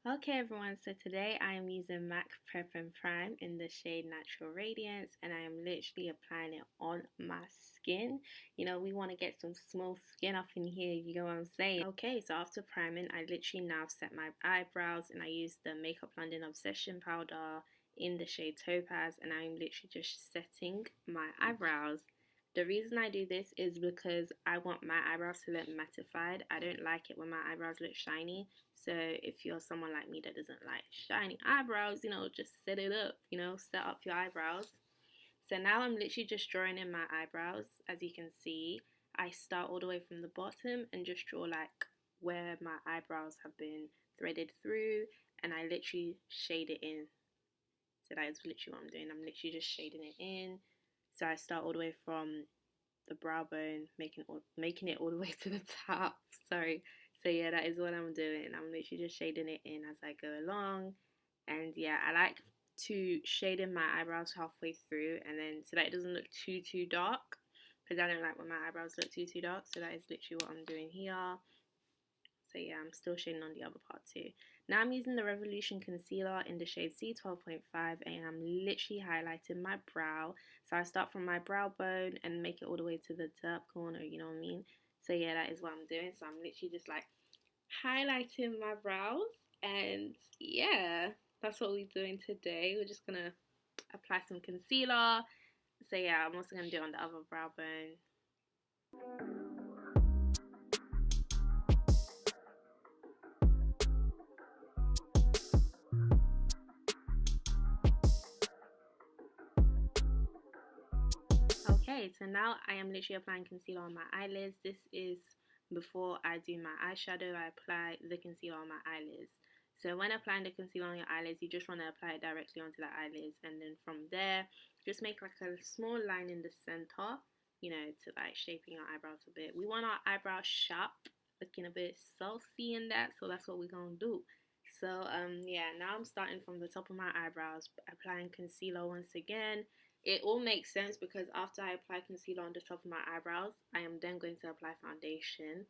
Okay everyone, so today I am using MAC Prep and Prime in the shade Natural Radiance, and I am literally applying it on my skin. You know, we want to get some small skin up in here, you know what I'm saying? Okay, so after priming, I literally now set my eyebrows and I use the Makeup London Obsession powder in the shade Topaz, and I'm literally just setting my eyebrows. The reason I do this is because I want my eyebrows to look mattified. I don't like it when my eyebrows look shiny. So if you're someone like me that doesn't like shiny eyebrows, you know, just set it up, you know, set up your eyebrows. So now I'm literally just drawing in my eyebrows. As you can see, I start all the way from the bottom and just draw like where my eyebrows have been threaded through, and I literally shade it in. So that is literally what I'm doing. I'm literally just shading it in. So I start all the way from the brow bone, making it all the way to the top. Sorry. So yeah, that is what I'm doing. I'm literally just shading it in as I go along. And yeah, I like to shade in my eyebrows halfway through, and then so that it doesn't look too dark, because I don't like when my eyebrows look too dark. So that is literally what I'm doing here. So yeah, I'm still shading on the other part too. Now I'm using the Revolution Concealer in the shade C12.5, and I'm literally highlighting my brow. So I start from my brow bone and make it all the way to the top corner, you know what I mean? So yeah, that is what I'm doing. So I'm literally just like highlighting my brows, and yeah, that's what we're doing today. We're just gonna apply some concealer. So yeah, I'm also gonna do it on the other brow bone. Okay, so now I am literally applying concealer on my eyelids. This is before I do my eyeshadow. I apply the concealer on my eyelids. So when applying the concealer on your eyelids, you just want to apply it directly onto the eyelids, and then from there, just make like a small line in the center, you know, to like shaping your eyebrows a bit. We want our eyebrows sharp, looking a bit saucy in that, so that's what we're gonna do. So yeah, now I'm starting from the top of my eyebrows, applying concealer once again. It all makes sense because after I apply concealer on the top of my eyebrows, I am then going to apply foundation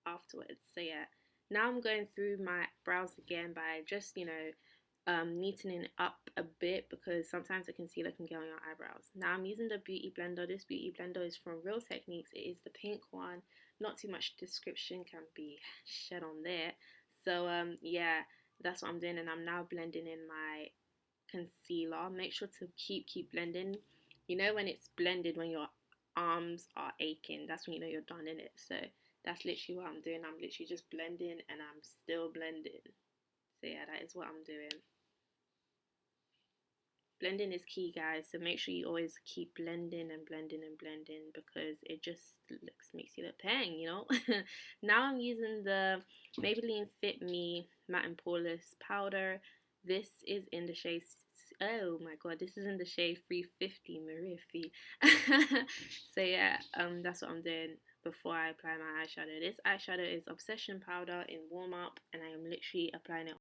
afterwards. So yeah, now I'm going through my brows again by just, you know, neatening it up a bit, because sometimes the concealer can get on your eyebrows. Now I'm using the beauty blender. This beauty blender is from Real Techniques. It is the pink one. Not too much description can be shed on there. So yeah, that's what I'm doing, and I'm now blending in my concealer. Make sure to keep blending. You know when it's blended, when your arms are aching, that's when you know you're done in it. So that's literally what I'm doing. I'm literally just blending, and I'm still blending. So yeah, that is what I'm doing. Blending is key, guys, so make sure you always keep blending and blending and blending, because it just makes you look pang, you know. Now I'm using the Maybelline Fit Me Matte and Poreless powder. This is in the shade, oh my god, this is in the shade 350 Marifi. So yeah, that's what I'm doing before I apply my eyeshadow. This eyeshadow is Obsession powder in Warm Up, and I am literally applying it.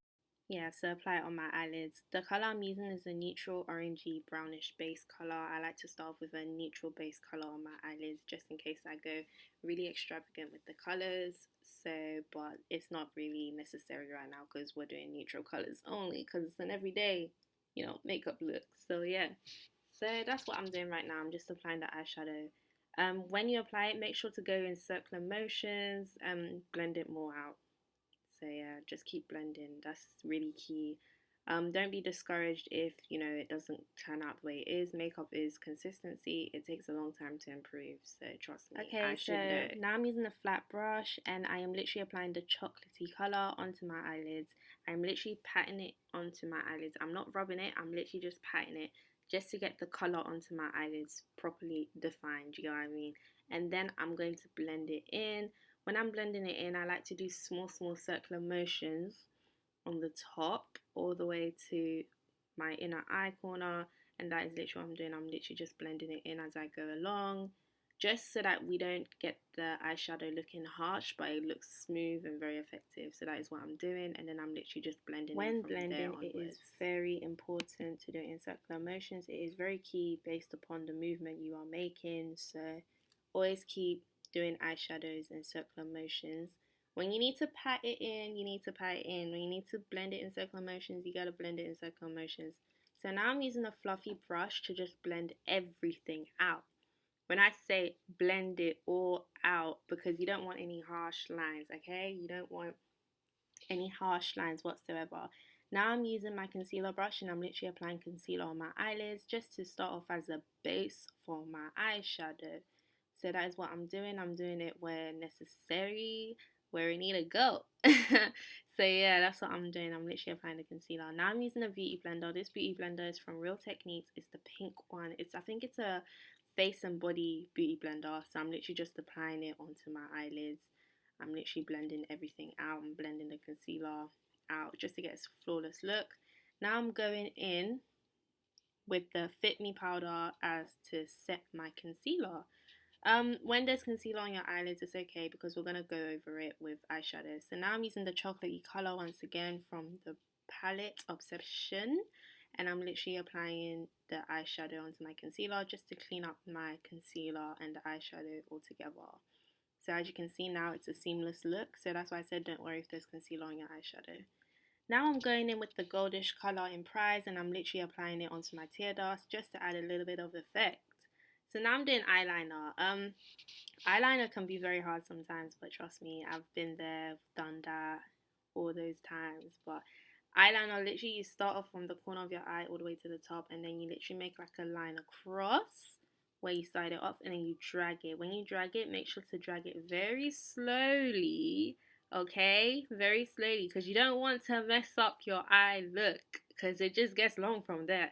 Yeah, so apply it on my eyelids. The color I'm using is a neutral orangey brownish base color. I like to start off with a neutral base color on my eyelids, just in case I go really extravagant with the colors. So, but it's not really necessary right now because we're doing neutral colors only, because it's an everyday, you know, makeup look. So yeah, so that's what I'm doing right now. I'm just applying the eyeshadow. When you apply it, make sure to go in circular motions and blend it more out. So yeah, just keep blending. That's really key. Don't be discouraged if you know it doesn't turn out the way it is. Makeup is consistency. It takes a long time to improve. So trust me. Okay, I should know. Now I'm using a flat brush, and I am literally applying the chocolatey color onto my eyelids. I'm literally patting it onto my eyelids. I'm not rubbing it. I'm literally just patting it just to get the color onto my eyelids properly defined. You know what I mean? And then I'm going to blend it in. When I'm blending it in, I like to do small circular motions on the top all the way to my inner eye corner, and that is literally what I'm doing. I'm literally just blending it in as I go along, just so that we don't get the eyeshadow looking harsh, but it looks smooth and very effective. So that is what I'm doing, and then I'm literally just blending it. When blending, it is very important to do it in circular motions. It is very key based upon the movement you are making. So always keep doing eyeshadows in circular motions When you need to pat it in, you need to pat it in. When you need to blend it in circular motions, you gotta blend it in circular motions. So now I'm using a fluffy brush to just blend everything out. When I say blend it all out, because you don't want any harsh lines, okay? You don't want any harsh lines whatsoever. Now I'm using my concealer brush and I'm literally applying concealer on my eyelids just to start off as a base for my eyeshadow. So that is what I'm doing. I'm doing it where necessary, where we need to go. So yeah, that's what I'm doing. I'm literally applying the concealer. Now I'm using a beauty blender. This beauty blender is from Real Techniques. It's the pink one. I think it's a face and body beauty blender. So I'm literally just applying it onto my eyelids. I'm literally blending everything out. I'm blending the concealer out just to get a flawless look. Now I'm going in with the Fit Me powder as to set my concealer. When there's concealer on your eyelids, it's okay because we're gonna go over it with eyeshadow. So now I'm using the chocolatey color once again from the palette Obsession, and I'm literally applying the eyeshadow onto my concealer just to clean up my concealer and the eyeshadow all together. So as you can see now, it's a seamless look. So that's why I said don't worry if there's concealer on your eyeshadow. Now I'm going in with the goldish color in Prize, and I'm literally applying it onto my tear duct just to add a little bit of effect. So now I'm doing eyeliner. Eyeliner can be very hard sometimes, but trust me, I've been there, done that, all those times. But eyeliner, literally you start off from the corner of your eye all the way to the top, and then you literally make like a line across where you start it off, and then you drag it. When you drag it, make sure to drag it very slowly, okay? Very slowly, because you don't want to mess up your eye look, because it just gets long from there.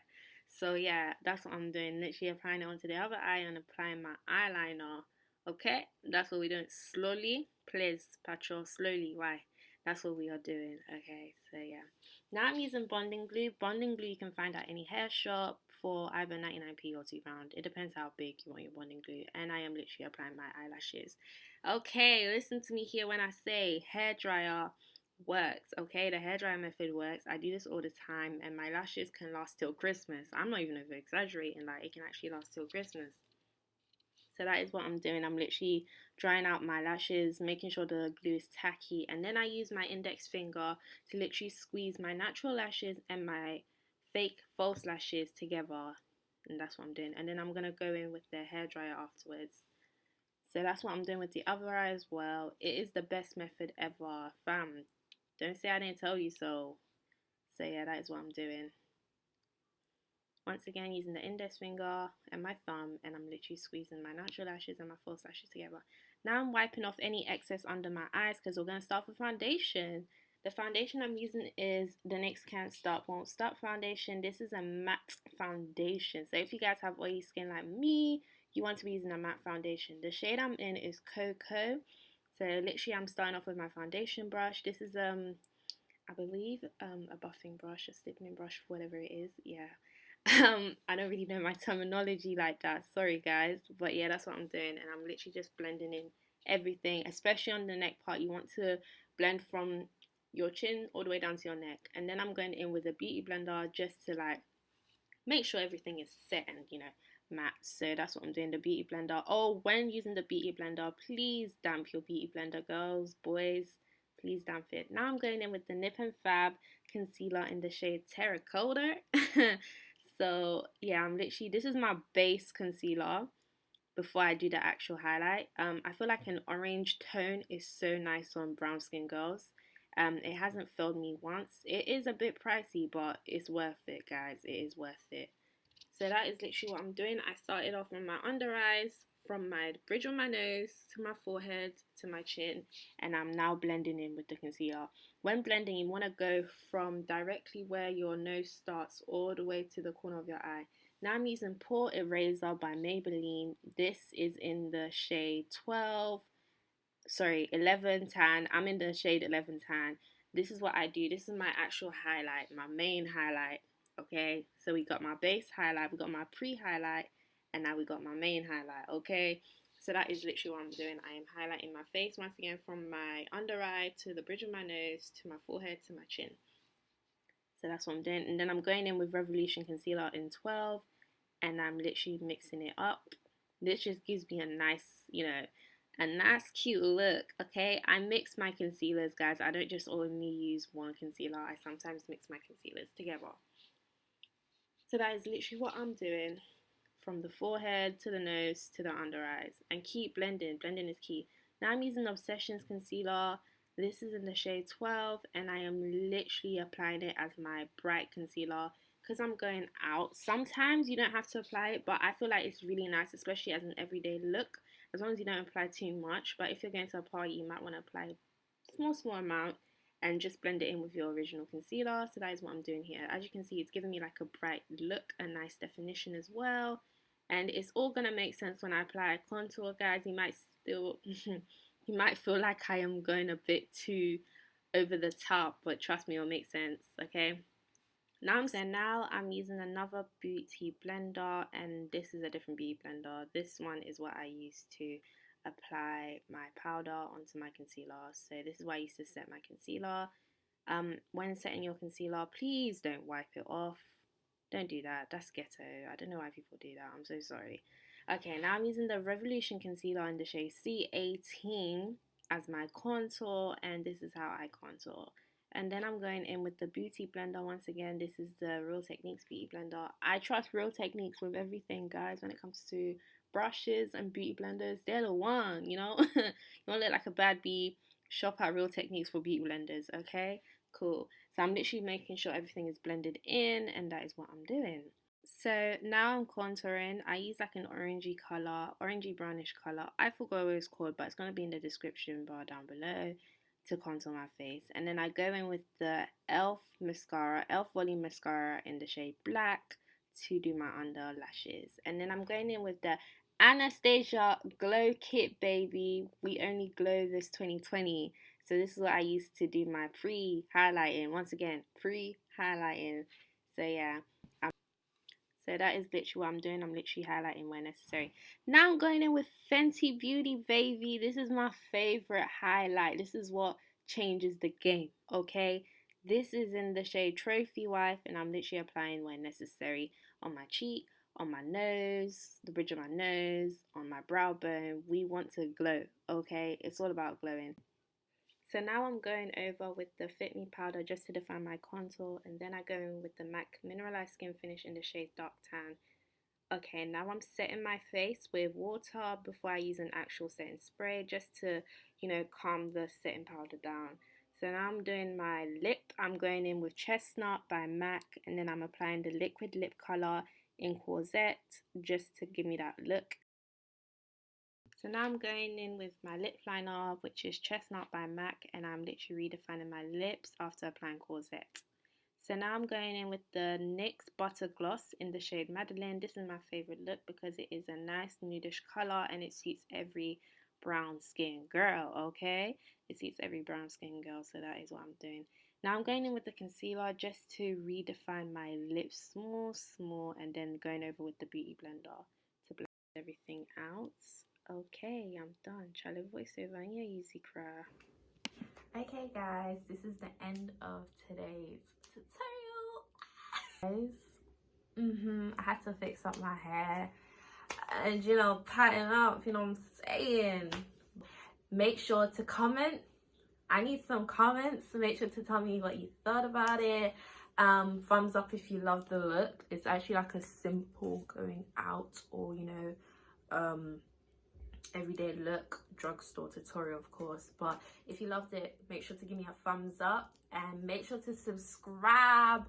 So yeah, that's what I'm doing. Literally applying it onto the other eye and applying my eyeliner. Okay, that's what we're doing. Slowly, please, Patrol, slowly. Why? That's what we are doing. Okay, so yeah. Now I'm using bonding glue. Bonding glue you can find at any hair shop for either 99p or £2. It depends how big you want your bonding glue. And I am literally applying my eyelashes. Okay, listen to me here when I say hairdryer works. Okay, the hairdryer method works. I do this all the time, and my lashes can last till Christmas. I'm not even over exaggerating, like it can actually last till Christmas. So that is what I'm doing. I'm literally drying out my lashes, making sure the glue is tacky, and then I use my index finger to literally squeeze my natural lashes and my fake false lashes together. And that's what I'm doing. And then I'm gonna go in with the hairdryer afterwards. So that's what I'm doing with the other eye as well. It is the best method ever, fam. Don't say I didn't tell you so. So yeah, that is what I'm doing. Once again, using the index finger and my thumb, and I'm literally squeezing my natural lashes and my false lashes together. Now I'm wiping off any excess under my eyes because we're going to start with foundation. The foundation I'm using is the NYX Can't Stop Won't Stop foundation. This is a matte foundation. So if you guys have oily skin like me, you want to be using a matte foundation. The shade I'm in is Cocoa. So literally I'm starting off with my foundation brush. This is I believe a buffing brush, a stippling brush, whatever it is. Yeah. I don't really know my terminology like that. Sorry guys, but yeah, that's what I'm doing, and I'm literally just blending in everything, especially on the neck part. You want to blend from your chin all the way down to your neck, and then I'm going in with a beauty blender just to like make sure everything is set and matte. So that's what I'm doing, the beauty blender. Oh, when using the beauty blender, please damp your beauty blender, girls, boys. Please damp it. Now I'm going in with the Nip and Fab concealer in the shade Terracotta. So yeah, this is my base concealer before I do the actual highlight. I feel like an orange tone is so nice on brown skin girls. It hasn't failed me once. It is a bit pricey, but it's worth it, guys. It is worth it. So that is literally what I'm doing. I started off on my under eyes, from my bridge of my nose to my forehead to my chin, and I'm now blending in with the concealer. When blending, you want to go from directly where your nose starts all the way to the corner of your eye. Now I'm using Pore Eraser by Maybelline. This is in the shade 11 tan. I'm in the shade 11 tan. This is what I do. This is my actual highlight, my main highlight. Okay, so we got my base highlight, we got my pre-highlight, and now we got my main highlight. Okay, so that is literally what I'm doing. I am highlighting my face once again, from my under eye to the bridge of my nose to my forehead to my chin. So that's what I'm doing, and then I'm going in with Revolution Concealer in 12, and I'm literally mixing it up. This just gives me a nice, a nice cute look. Okay, I mix my concealers, guys. I don't just only use one concealer. I sometimes mix my concealers together. So that is literally what I'm doing, from the forehead to the nose to the under eyes, and keep blending. Blending is key. Now I'm using Obsessions concealer. This is in the shade 12, and I am literally applying it as my bright concealer because I'm going out. Sometimes you don't have to apply it, but I feel like it's really nice, especially as an everyday look, as long as you don't apply too much. But if you're going to a party, you might want to apply a small amount and just blend it in with your original concealer. So that is what I'm doing here. As you can see, it's giving me like a bright look, a nice definition as well. And it's all gonna make sense when I apply a contour, guys. You might still, you might feel like I am going a bit too over the top, but trust me, it'll make sense, okay? Now I'm using another beauty blender, and this is a different beauty blender. This one is what I use to apply my powder onto my concealer. So this is why I used to set my concealer. When setting your concealer, please don't wipe it off. Don't do that. That's ghetto. I don't know why people do that. I'm so sorry. Okay, now I'm using the Revolution concealer in the shade C18 as my contour, and this is how I contour. And then I'm going in with the beauty blender once again. This is the Real Techniques beauty blender. I trust Real Techniques with everything, guys, when it comes to brushes and beauty blenders. They're the one, you know. You don't look like a bad bee. Shop at Real Techniques for beauty blenders, okay? Cool. So I'm literally making sure everything is blended in, and that is what I'm doing. So now I'm contouring. I use like an orangey color, orangey brownish color. I forgot what it's called, but it's going to be in the description bar down below to contour my face. And then I go in with the e.l.f. mascara, e.l.f. volume mascara in the shade black to do my under lashes. And then I'm going in with the Anastasia Glow Kit, baby. We only glow this 2020. So this is what I used to do my pre-highlighting. Once again, pre-highlighting. So yeah. So that is literally what I'm doing. I'm literally highlighting where necessary. Now I'm going in with Fenty Beauty, baby. This is my favorite highlight. This is what changes the game, okay? This is in the shade Trophy Wife, and I'm literally applying where necessary on my cheek, on my nose, the bridge of my nose, on my brow bone. We want to glow, okay? It's all about glowing. So now I'm going over with the Fit Me powder just to define my contour, and then I go in with the MAC Mineralized Skin Finish in the shade Dark Tan. Okay, now I'm setting my face with water before I use an actual setting spray just to, you know, calm the setting powder down. So now I'm doing my lip. I'm going in with Chestnut by MAC, and then I'm applying the liquid lip color in Corsette just to give me that look. So now I'm going in with my lip liner, which is Chestnut by MAC, and I'm literally redefining my lips after applying Corsette. So now I'm going in with the NYX Butter Gloss in the shade Madeline. This is my favorite look because it is a nice nudish color and it suits every brown skin girl, okay? It suits every brown skin girl, so that is what I'm doing. Now I'm going in with the concealer just to redefine my lips small, and then going over with the beauty blender to blend everything out. Okay, I'm done. Charlie voiceover and your easy cry. Okay guys, this is the end of today's tutorial. Guys, I had to fix up my hair and, you know, tighten up, you know what I'm saying. Make sure to comment. I need some comments. Make sure to tell me what you thought about it. Thumbs up if you love the look. It's actually like a simple going out, or, you know, everyday look drugstore tutorial, of course. But if you loved it, make sure to give me a thumbs up, and make sure to subscribe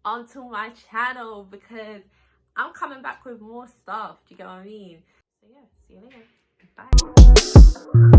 onto my channel because I'm coming back with more stuff. Do you get what I mean? So yeah, see you later. Bye.